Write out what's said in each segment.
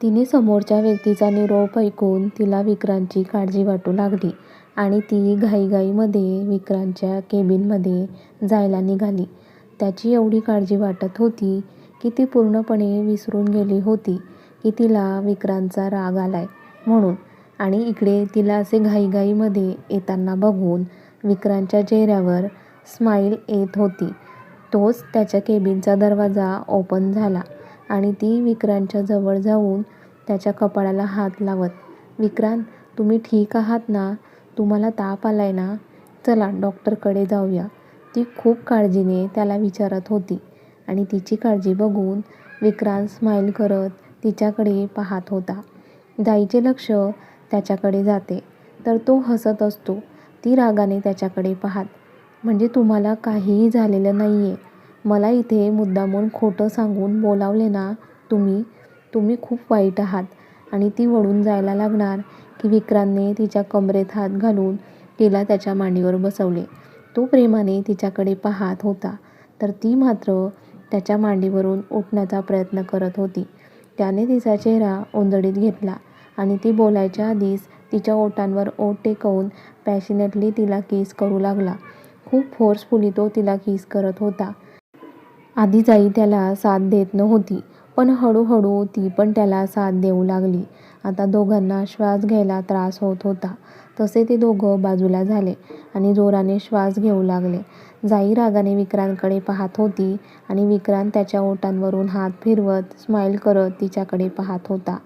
तिने समोरच्या व्यक्तीचा निरोप ऐकून तिला विक्रांतची काळजी वाटू लागली आणि ती घाईघाईमध्ये विक्रांतच्या केबिनमध्ये जायला निघाली. त्याची एवढी काळजी वाटत होती की ती पूर्णपणे विसरून गेली होती की तिला विक्रांतचा राग आलाय म्हणून. आणि इकडे तिला असे घाईघाईमध्ये येताना बघून विक्रांतच्या चेहऱ्यावर स्माईल येत होती. तोच त्याच्या केबिनचा दरवाजा ओपन झाला आणि ती विक्रांतच्या जवळ जाऊन त्याच्या कपाळाला हात लावत, "विक्रांत, तुम्ही ठीक आहात ना? तुम्हाला ताप आलाय ना? चला डॉक्टरकडे जाऊया." ती खूप काळजीने त्याला विचारत होती आणि तिची काळजी बघून विक्रांत स्माईल करत तिच्याकडे पाहत होता. जाईचे लक्ष त्याच्याकडे जाते तर तो हसत असतो. ती रागाने त्याच्याकडे पाहत, "म्हणजे तुम्हाला काहीही झालेलं नाहीये. मला इथे मुद्दामून खोटं सांगून बोलावले ना तुम्ही? तुम्ही खूप वाईट आहात." आणि ती वळून जायला लागणार की विक्रांतने तिच्या कमरेत हात घालून तिला त्याच्या मांडीवर बसवले. तो प्रेमाने तिच्याकडे पाहत होता तर ती मात्र त्याच्या मांडीवरून उठण्याचा प्रयत्न करत होती. त्याने तिचा चेहरा ओंजळीत घेतला आणि ती बोलायच्या आधीच तिच्या ओठांवर ओठ टेकवून पॅशनेटली तिला किस करू लागला. खूप फोर्सफुली तो तिला किस करत होता. आधी जाई त्याला साथ देत नव्हती पण हळूहळू ती पण त्याला साथ देऊ लागली. आता दोघांना श्वास घ्यायला त्रास होत होता. तसे ते दोघं बाजूला झाले आणि जोराने श्वास घेऊ लागले. जाई रागाने विक्रांतकडे पाहत होती आणि विक्रांत त्याच्या ओठांवरून हात फिरवत स्माईल करत तिच्याकडे पाहत होता.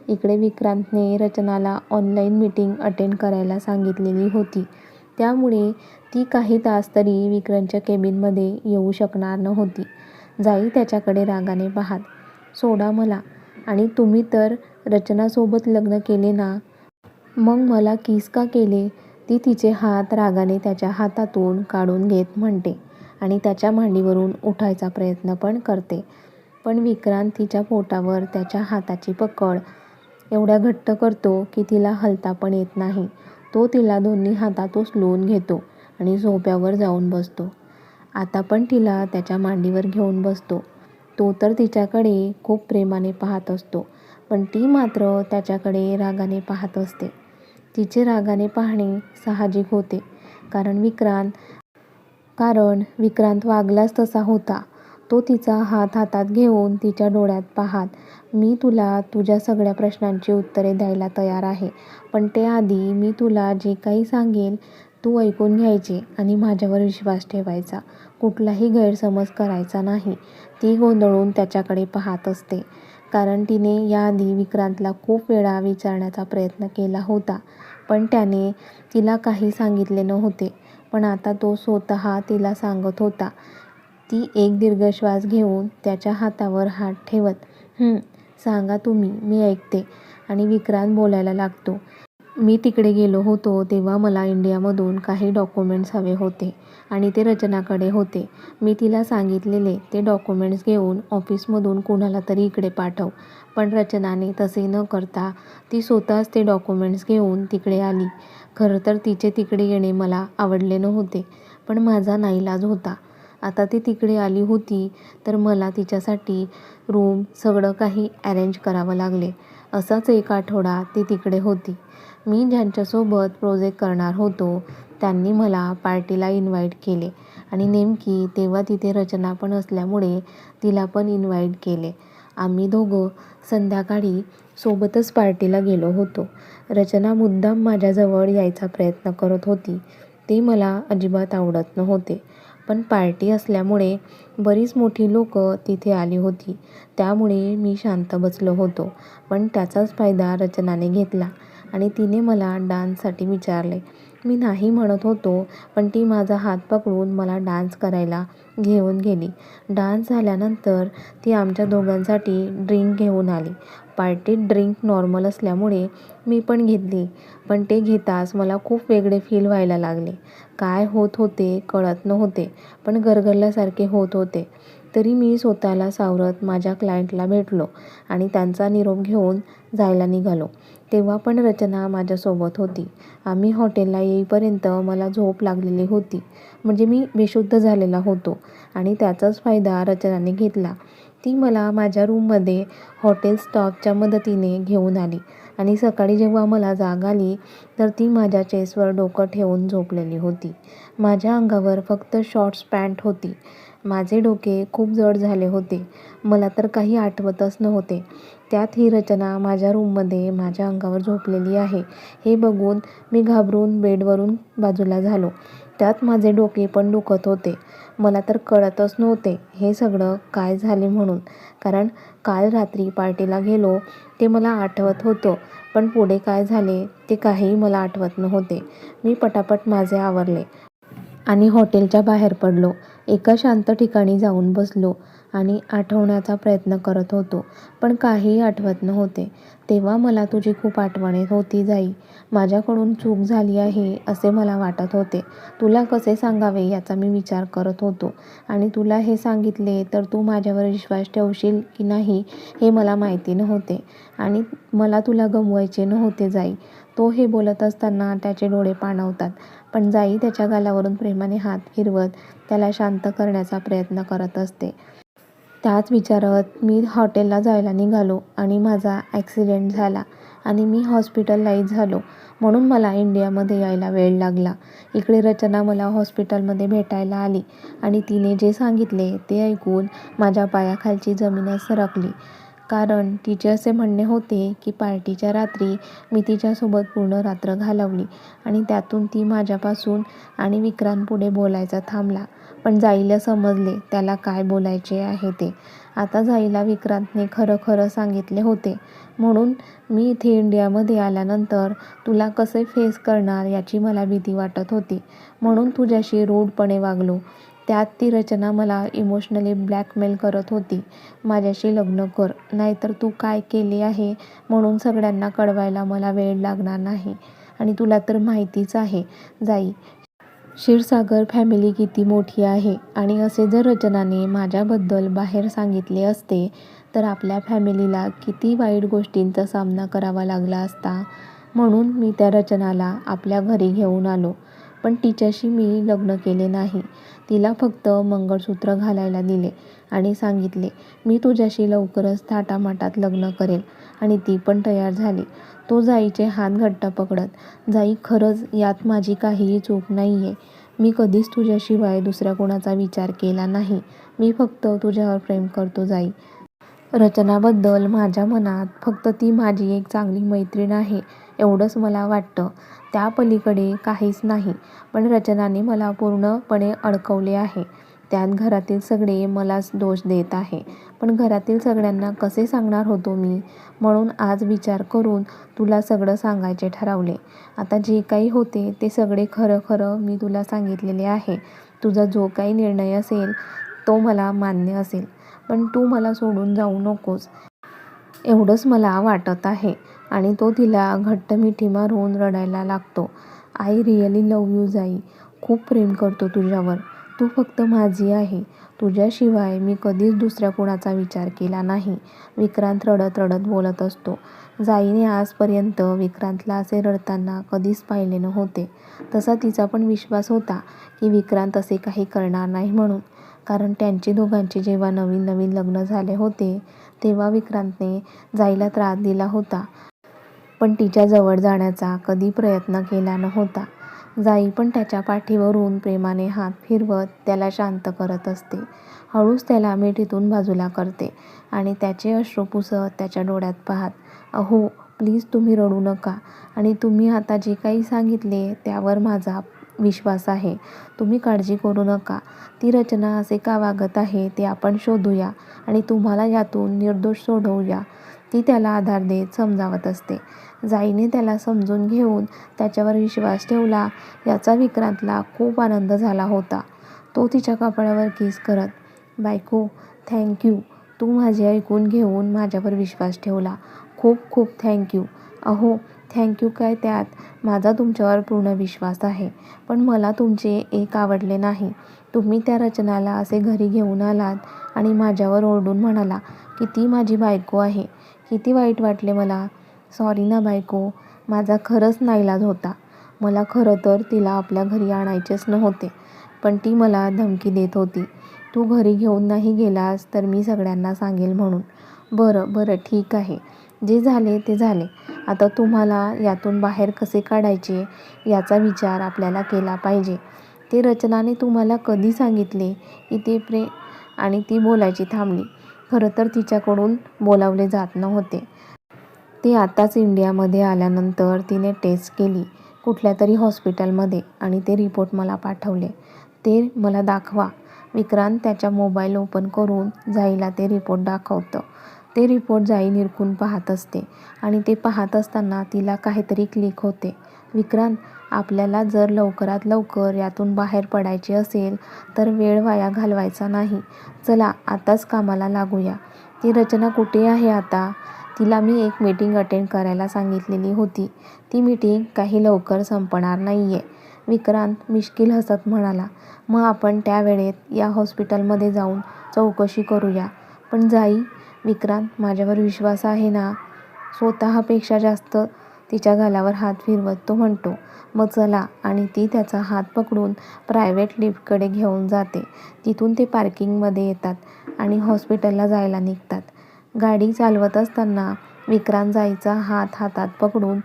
इकडे विक्रांतने रचनाला ऑनलाईन मीटिंग अटेंड करायला सांगितलेली होती. त्यामुळे ती काही तास तरी विक्रांतच्या केबिनमध्ये येऊ शकणार नव्हती. जाई त्याच्याकडे रागाने पाहत, "सोडा मला. आणि तुम्ही तर रचनासोबत लग्न केले ना? मग मला किस का केले?" ती तिचे हात रागाने त्याच्या हातातून काढून घेत म्हणते आणि त्याच्या मांडीवरून उठायचा प्रयत्न पण करते. पण विक्रांत तिच्या पोटावर त्याच्या हाताची पकड एवढ्या घट्ट करतो की तिला हलता पण येत नाही. तो तिला दोन्ही हातात उचलून घेतो आणि सोफ्यावर जाऊन बसतो. आता पण तिला त्याच्या मांडीवर घेऊन बसतो. तो तर तिच्याकडे खूप प्रेमाने पाहत असतो पण ती मात्र त्याच्याकडे रागाने पाहत असते. तिचे रागाने पाहणे साहजिक होते कारण विक्रांत वागलाच तसा होता. तो तिचा हात हातात घेऊन तिच्या डोळ्यात पाहत, "मी तुला तुझ्या सगळ्या प्रश्नांची उत्तरे द्यायला तयार आहे. पण त्याआधी मी तुला जे काही सांगेन तू ऐकून घ्यायचे आणि माझ्यावर विश्वास ठेवायचा. कुठलाही गैरसमज करायचा नाही." ती गोंधळून त्याच्याकडे पाहत असते कारण तिने याआधी विक्रांतला खूप वेळा विचारण्याचा प्रयत्न केला होता पण त्याने तिला काही सांगितले नव्हते. पण आता तो स्वतः तिला सांगत होता. ती एक दीर्घ श्वास घेऊन त्याच्या हातावर हात ठेवत, सांगा तुम्ही, मी ऐकते." आणि विक्रांत बोलायला लागतो, "मी तिकडे गेलो होतो तेव्हा मला इंडियामधून काही डॉक्युमेंट्स हवे होते आणि ते रचनाकडे होते. मी तिला सांगितलेले ते डॉक्युमेंट्स घेऊन ऑफिसमधून कुणाला तरी इकडे पाठव. पण रचनाने तसे न करता ती स्वतःच ते डॉक्युमेंट्स घेऊन तिकडे आली. खरं तर तिचे तिकडे येणे मला आवडले नव्हते पण माझा नाईलाज होता. आता ती तिकडे आली होती तर मला तिच्यासाठी रूम सगळं काही अरेंज करावं लागले. असाच एक आठवडा ती तिकडे होती. मी ज्यांच्यासोबत प्रोजेक्ट करणार होतो त्यांनी मला पार्टीला इन्व्हाइट केले आणि नेमकी तेव्हा तिथे रचना पण असल्यामुळे तिला पण इन्व्हाइट केले. आम्ही दोघं संध्याकाळी सोबतच पार्टीला गेलो होतो. रचना मुद्दाम माझ्याजवळ यायचा प्रयत्न करत होती. ते मला अजिबात आवडत नव्हते. पण पार्टी असल्यामुळे बरीच मोठी लोकं तिथे आली होती त्यामुळे मी शांत बसलो होतो. पण त्याचाच फायदा रचनाने घेतला आणि तिने मला डान्ससाठी विचारले. मी नाही म्हणत होतो पण ती माझा हात पकडून मला डान्स करायला घेऊन गेली. डान्स झाल्यानंतर ती आमच्या दोघांसाठी ड्रिंक घेऊन आली. पार्टीत ड्रिंक नॉर्मल असल्यामुळे मी पण घेतली पण ते घेताच मला खूप वेगळे फील व्हायला लागले. काय होत होते कळत नव्हते पण गरगरल्यासारखे होत होते. तरी मी स्वतःला सावरत माझ्या क्लायंटला भेटलो आणि त्यांचा निरोप घेऊन जायला निघालो. तेव्हा पण रचना माझ्यासोबत होती. आम्ही हॉटेलला येईपर्यंत मला झोप लागलेली होती. म्हणजे मी बेशुद्ध झालेला होतो आणि त्याचाच फायदा रचनाने घेतला. ती मला माझ्या रूममध्ये हॉटेल स्टाफच्या मदतीने घेऊन आली आणि सकाळी जेव्हा मला जाग आली तर ती माझ्या चेस्टवर डोकं ठेवून झोपलेली होती. माझ्या अंगावर फक्त शॉर्ट्स पॅन्ट होती. माझे डोके खूप जड झाले होते. मला तर काही आठवतच नव्हते. त्यात ही रचना माझ्या रूममध्ये माझ्या अंगावर झोपलेली आहे हे बघून मी घाबरून बेडवरून बाजूला झालो. त्यात माझे डोके पण दुखत होते. मला तर कळतच नव्हते हे सगळं काय झाले म्हणून. कारण काल रात्री पार्टीला गेलो ते मला आठवत होतं, पण पुढे काय झाले ते काहीही मला आठवत नव्हते. मी पटापट माझे आवरले आणि हॉटेलच्या बाहेर पडलो. एका शांत ठिकाणी जाऊन बसलो आणि आठवण्याचा प्रयत्न करत होतो, पण काहीही आठवत नव्हते. तेव्हा मला तुझी खूप आठवण येत होती जाई. माझ्याकडून चूक झाली आहे असे मला वाटत होते. तुला कसे सांगावे याचा मी विचार करत होतो आणि तुला हे सांगितले तर तू माझ्यावर विश्वास ठेवशील की नाही हे मला माहिती नव्हते आणि मला तुला गमवायचे नव्हते जाई. तो हे बोलत असताना त्याचे डोळे पाणावतात, पण जाई त्याच्या गालावरून प्रेमाने हात फिरवत त्याला शांत करण्याचा प्रयत्न करत असते. त्याच विचारात मी हॉटेलला जायला निघालो आणि माझा ॲक्सिडेंट झाला आणि मी हॉस्पिटलाइज झालो. म्हणून मला इंडियामध्ये यायला वेळ लागला. इकडे रचना मला हॉस्पिटलमध्ये भेटायला आली आणि तिने जे सांगितले ते ऐकून माझ्या पायाखालची जमीनच सरकली. कारण तिचे असे म्हणणे होते की पार्टीच्या रात्री मी तिच्यासोबत पूर्ण रात्र घालवली आणि त्यातून ती माझ्यापासून आणि विक्रांतपुढे बोलायचा थांबला. पण जाईला समजले त्याला काय बोलायचे आहे ते. आता जाईला विक्रांतने खरं खरं सांगितले होते. म्हणून मी इथे इंडियामध्ये आल्यानंतर तुला कसे फेस करणार याची मला भीती वाटत होती. म्हणून तुझ्याशी रूडपणे वागलो. त्यात ती रचना मला इमोशनली ब्लॅकमेल करत होती. माझ्याशी लग्न कर, नाहीतर तू काय केले आहे म्हणून सगळ्यांना कळवायला मला वेळ लागणार नाही. आणि तुला तर माहितीच आहे जाई, क्षीरसागर फॅमिली किती मोठी आहे आणि असे जर रचनाने माझ्याबद्दल बाहेर सांगितले असते तर आपल्या फॅमिलीला किती वाईट गोष्टींचा सामना करावा लागला असता. म्हणून मी त्या रचनाला आपल्या घरी घेऊन आलो. पण तिच्याशी मी लग्न केले नाही. तिला फक्त मंगळसूत्र घालायला दिले आणि सांगितले मी तुझ्याशी लवकरच थाटामाटात लग्न करेल आणि ती पण तयार झाली. तो जाईचे हात घट्ट पकडत, जाई खरंच यात माझी काहीही चूक नाही आहे. मी कधीच तुझ्याशिवाय दुसऱ्या कोणाचा विचार केला नाही. मी फक्त तुझ्यावर प्रेम करतो जाई. रचनाबद्दल माझ्या मनात फक्त ती माझी एक चांगली मैत्रीण आहे एवढंच मला वाटतं. त्या पलीकडे काहीच नाही. पण रचनाने मला पूर्णपणे अडकवले आहे. त्यात घरातील सगळे मलाच दोष देत आहे. पण घरातील सगळ्यांना कसे सांगणार होतो मी. म्हणून आज विचार करून तुला सगळं सांगायचे ठरवले. आता जे काही होते ते सगळे खरं खरं मी तुला सांगितलेले आहे. तुझा जो काही निर्णय असेल तो मला मान्य असेल, पण तू मला सोडून जाऊ नकोस एवढंच मला वाटत आहे. आणि तो तिला घट्ट मिठी मारून रडायला लागतो. आय रिअली लव्ह यू जाई. खूप प्रेम करतो तुझ्यावर. तू फक्त माझी आहे. तुझ्याशिवाय मी कधीच दुसऱ्या कोणाचा विचार केला नाही. विक्रांत रडत रडत बोलत असतो. जाईने आजपर्यंत विक्रांतला असे रडताना कधीच पाहिले नव्हते. तसा तिचा पण विश्वास होता की विक्रांत असे काही करणार नाही म्हणून. कारण त्यांची दोघांचे जेव्हा नवीन नवीन लग्न झाले होते तेव्हा विक्रांतने जाईला त्रास दिला होता, पण तिच्या जवळ जाण्याचा कधी प्रयत्न केला नव्हता. जाई पण त्याच्या पाठीवरून प्रेमाने हात फिरवत त्याला शांत करत असते. हळूच त्याला मिठीतून बाजूला करते आणि त्याचे अश्रू पुसत त्याच्या डोळ्यात पाहत, अहो प्लीज तुम्ही रडू नका आणि तुम्ही आता जे काही सांगितले त्यावर माझा विश्वास आहे. तुम्ही काळजी करू नका. ती रचना असे का वागत आहे ते आपण शोधूया आणि तुम्हाला यातून निर्दोष सोडवूया. ती त्याला आधार देत समजावत असते. जाईने त्याला समजून घेऊन त्याच्यावर विश्वास ठेवला याचा विक्रांतला खूप आनंद झाला होता. तो तिच्या कपाळावर किस करत, बायको थँक्यू. तू माझे ऐकून घेऊन माझ्यावर विश्वास ठेवला. खूप खूप थँक्यू. अहो थँक्यू काय, त्यात माझा तुमच्यावर पूर्ण विश्वास आहे. पण मला तुमचे एक आवडले नाही. तुम्ही त्या रचनाला असे घरी घेऊन आलात आणि माझ्यावर ओरडून म्हणाला की ती माझी बायको आहे. किती वाईट वाटले मला. सॉरी ना बायको. माझा खरंच नाईलाज होता. मला खरं तर तिला आपल्या घरी आणायचेच नव्हते, पण ती मला धमकी देत होती. तू घरी घेऊन नाही गेलास तर मी सगळ्यांना सांगेल म्हणून. बरं बरं ठीक आहे. जे झाले ते झाले. आता तुम्हाला यातून बाहेर कसे काढायचे याचा विचार आपल्याला केला पाहिजे. ते रचनाने तुम्हाला कधी सांगितले की ते आणि ती बोलायची थांबली. खरं तर तिच्याकडून बोलावले जात नव्हते. ते आताच इंडियामध्ये आल्यानंतर तिने टेस्ट केली कुठल्यातरी हॉस्पिटलमध्ये आणि ते रिपोर्ट मला पाठवले. ते मला दाखवा. विक्रांत त्याच्या मोबाईल ओपन करून जाईला ते रिपोर्ट दाखवतं. ते रिपोर्ट जाई निरखून पाहत असते आणि ते पाहत असताना तिला काहीतरी क्लिक होते. विक्रांत, आपल्याला जर लवकरात लवकर यातून बाहेर पडायचे असेल तर वेळ वाया घालवायचा नाही. चला आताच कामाला लागूया. ती रचना कुठे आहे आता? तिला मी एक मीटिंग अटेंड करायला सांगितलेली होती. ती मीटिंग काही लवकर संपणार नाहीये. विक्रांत मिश्किल हसत म्हणाला. मग आपण त्या वेळेत या हॉस्पिटलमध्ये जाऊन चौकशी करूया. पण जाई, विक्रांत माझ्यावर विश्वास आहे ना? स्वतःपेक्षा जास्त तिच्या गालावर हात फिरवत तो म्हणतो. मग चला. आणि ती त्याचा हात पकडून प्रायव्हेट लिफ्टकडे घेऊन जाते. तिथून ते पार्किंगमध्ये येतात आणि हॉस्पिटलला जायला निघतात. गाडी चालवत असताना विक्रांत जाईचा हात हातात पकडून,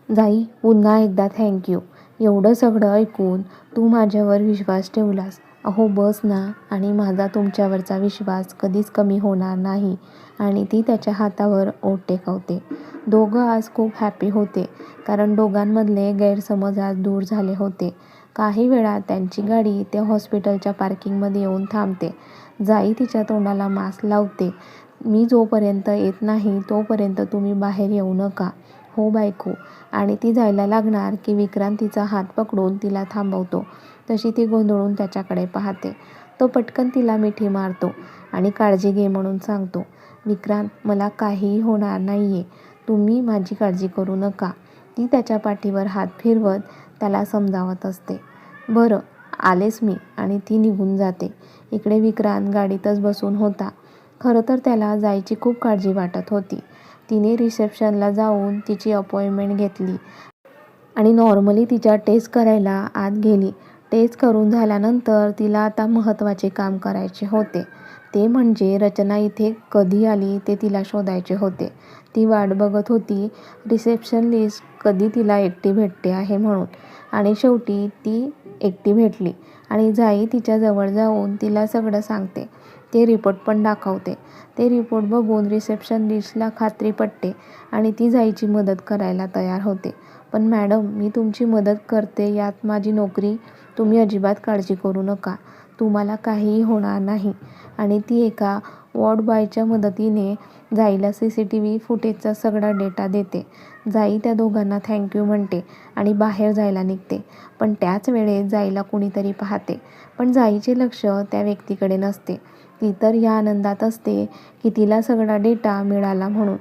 जाई पुन्हा एकदा थँक्यू. एवढं सगळं ऐकून तू माझ्यावर विश्वास ठेवलास. अहो बस ना. आणि माझा तुमच्यावरचा विश्वास कधीच कमी होणार नाही. आणि ती त्याच्या हातावर ओठ टेकवते. दोघं आज खूप हॅपी होते कारण दोघांमधले गैरसमज आज दूर झाले होते. काही वेळात त्यांची गाडी त्या हॉस्पिटलच्या पार्किंगमध्ये येऊन थांबते. जाई तिच्या तोंडाला मास्क लावते. मी जोपर्यंत येत नाही तोपर्यंत तुम्ही बाहेर येऊ नका. हो बायको. आणि ती जायला लागणार की विक्रांत तिचा हात पकडून तिला थांबवतो. तशी ती गोंधळून त्याच्याकडे पाहते. तो पटकन तिला मिठी मारतो आणि काळजी घे म्हणून सांगतो. विक्रांत, मला काहीही होणार नाहीये. तुम्ही माझी काळजी करू नका. ती त्याच्या पाठीवर हात फिरवत त्याला समजावत असते. बरं आलेच मी. आणि ती निघून जाते. इकडे विक्रांत गाडीतच बसून होता. खरं तर त्याला जायची खूप काळजी वाटत होती. तिने रिसेप्शनला जाऊन तिची अपॉइंटमेंट घेतली आणि नॉर्मली तिच्या टेस्ट करायला आत गेली. टेस्ट करून झाल्यानंतर तिला आता महत्त्वाचे काम करायचे होते. ते म्हणजे रचना इथे कधी आली ते तिला शोधायचे होते. ती वाट बघत होती रिसेप्शनिस्ट कधी तिला एकटी भेटते आहे म्हणून. आणि शेवटी ती एकटी भेटली आणि जाई तिच्याजवळ जाऊन तिला सगळं सांगते. ते रिपोर्ट पण दाखवते. ते रिपोर्ट बघून रिसेप्शनिस्टला खात्री पटते आणि ती जाईची मदत करायला तयार होते. पण मॅडम, मी तुमची मदत करते यात माझी नोकरी. तुम्ही अजिबात काळजी करू नका. तुम्हाला काहीही होणार नाही. आणि ती एका वॉर्ड बॉयच्या मदतीने जाईला CCTV फुटेजचा सगळा डेटा देते. जाई त्या दोघांना थँक्यू म्हणते आणि बाहेर जायला निघते. पण त्याच वेळेत जाईला कुणीतरी पाहते. पण जाईचे लक्ष त्या व्यक्तीकडे नसते. ती तर या आनंदात असते की तिला सगळा डेटा मिळाला म्हणून.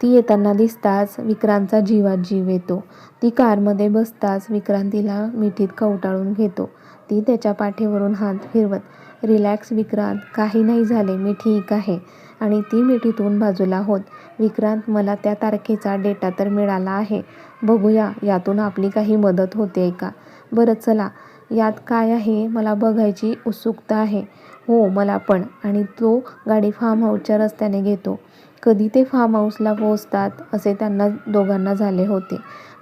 ती येताना दिसताच विक्रांतचा जीवात जीव येतो. ती कारमध्ये बसताच विक्रांत तिला मिठीत कवटाळून घेतो. ती त्याच्या पाठीवरून हात फिरवत, रिलॅक्स विक्रांत, काही नाही झाले, मी ठीक आहे. आणि ती मिठीतून बाजूला होत, विक्रांत, मला त्या तारखेचा डेटा तर मिळाला आहे. बघूया यातून आपली काही मदत होते का? बरं चला. यात काय आहे मला बघायची उत्सुकता आहे. हो मला पण. आणि तो गाडी फार्म हाऊसच्या रस्त्याने घेतो. कधी ते फार्म हाऊसला पोहोचतात असे त्यांना दोघांना झाले होते.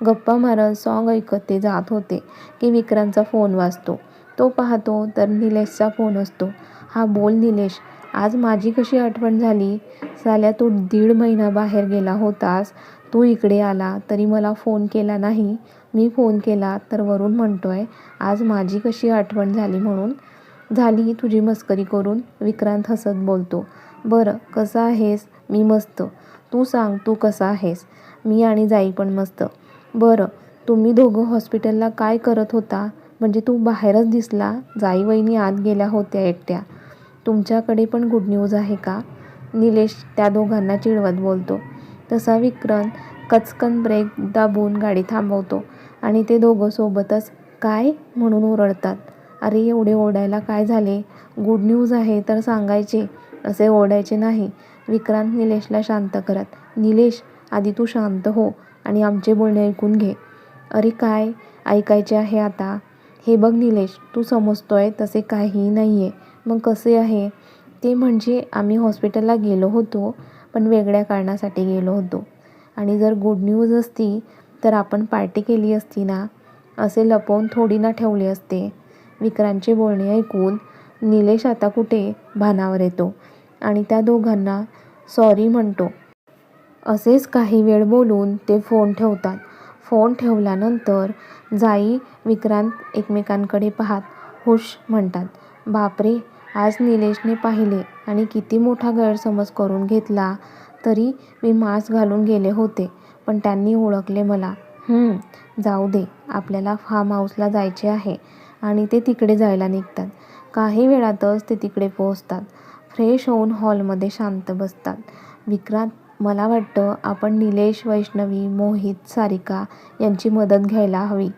गप्पा मारत सॉंग ऐकत ते जात होते की विक्रांतचा फोन वाजतो. तो पाहतो तर निलेशचा फोन असतो. हा बोल निलेश, आज माझी कशी आठवण झाली? साल्या तू 1.5 महिना बाहेर गेला होतास. तू इकडे आला तरी मला फोन केला नाही. मी फोन केला तर वरून म्हणतोय आज माझी कशी आठवण झाली म्हणून. झाली तुझी मस्करी करून, विक्रांत हसत बोलतो. बरं कसा आहेस? मी मस्त. तू सांग तू कसा आहेस? मी आणि जाई पण मस्त. बरं तुम्ही दोघं हॉस्पिटलला काय करत होता? म्हणजे तू बाहेरच दिसला. जाई वहिनी आत गेल्या होत्या एकट्या. तुमच्याकडे पण गुड न्यूज आहे का? निलेश त्या दोघांना चिडवत बोलतो. तसा विक्रांत कचकन ब्रेक दाबून गाडी थांबवतो आणि ते दोघं सोबतच काय म्हणून ओरडतात. अरे एवढे ओरडायला काय झाले? गुड न्यूज आहे तर सांगायचे, असे ओरडायचे नाही. विक्रांत निलेशला शांत करत, निलेश आधी तू शांत हो आणि आमचे बोलणे ऐकून घे. अरे काय ऐकायचे आहे आता? हे बघ निलेश, तू समजतोय तसे काहीही नाहीये. मग कसे आहे? ते म्हणजे आम्ही हॉस्पिटलला गेलो होतो, पण वेगळ्या कारणासाठी गेलो होतो. आणि जर गुड न्यूज असती तर आपण पार्टी केली असती ना, असे लपवून थोडी ना ठेवले असते. विक्रांतचे बोलणे ऐकून निलेश आता कुठे भानावर येतो आणि त्या दोघांना सॉरी म्हणतो. असेच काही वेळ बोलून ते फोन ठेवतात. फोन ठेवल्यानंतर जाई विक्रांत एकमेकांकडे पाहत हुश म्हणतात. बापरे, आज निलेशने पाहिले आणि किती मोठा गैरसमज करून घेतला. तरी मी मास्क घालून गेले होते, पण त्यांनी ओळखले मला. जाऊ दे, आपल्याला फार्म हाऊसला जायचे आहे. आणि ते तिकडे जायला निघतात. काही वेळातच ते तिकडे पोहोचतात. फ्रेश होऊन हॉलमध्ये शांत बसतात. विक्रांत, मला वाटतं आपण निलेश, वैष्णवी, मोहित, सारिका यांची मदत घ्यायला हवी.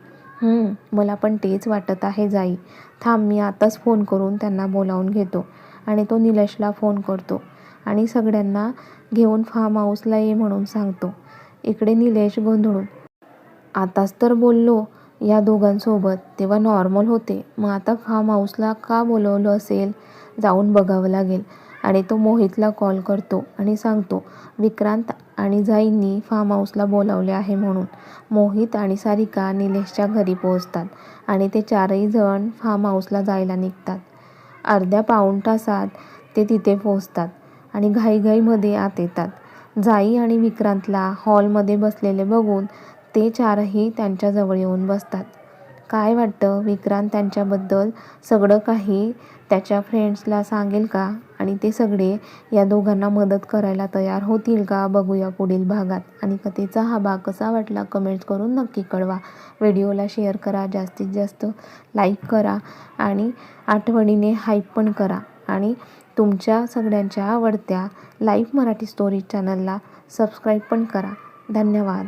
मला पण तेच वाटत आहे जाई. थांब, मी आताच फोन करून त्यांना बोलावून घेतो. आणि तो निलेशला फोन करतो आणि सगळ्यांना घेऊन फार्म हाऊसला ये म्हणून सांगतो. इकडे निलेश गोंधळून, आताच तर बोललो या दोघांसोबत तेव्हा नॉर्मल होते, मग आता फार्म हाऊसला का बोलवलं असेल? जाऊन बघावं लागेल. आणि तो मोहितला कॉल करतो आणि सांगतो विक्रांत आणि जाईंनी फार्म हाऊसला बोलावले आहे म्हणून. मोहित आणि सारिका निलेशच्या घरी पोहोचतात आणि ते चारही जण फार्म हाऊसला जायला निघतात. अर्ध्या पाऊण तासात ते तिथे पोहोचतात आणि घाईघाईमध्ये आत येतात. जाई आणि विक्रांतला हॉलमध्ये बसलेले बघून ते चारही त्यांच्याजवळ येऊन बसतात. काय वाटतं, विक्रांत त्यांच्याबद्दल सगळं काही त्याच्या फ्रेंड्सला सांगेल का? आणि ते सगळे या दोघांना मदत करायला तयार होतील का? बघूया पुढील भागात. आणि कथेचा हा भाग कसा वाटला कमेंट्स करून नक्की कळवा. व्हिडिओला शेअर करा, जास्तीत जास्त लाईक करा आणि आठवणीने हाईप पण करा. आणि तुमच्या सगळ्यांच्या आवडत्या लाईफ मराठी स्टोरीज चॅनलला सबस्क्राईब पण करा. धन्यवाद.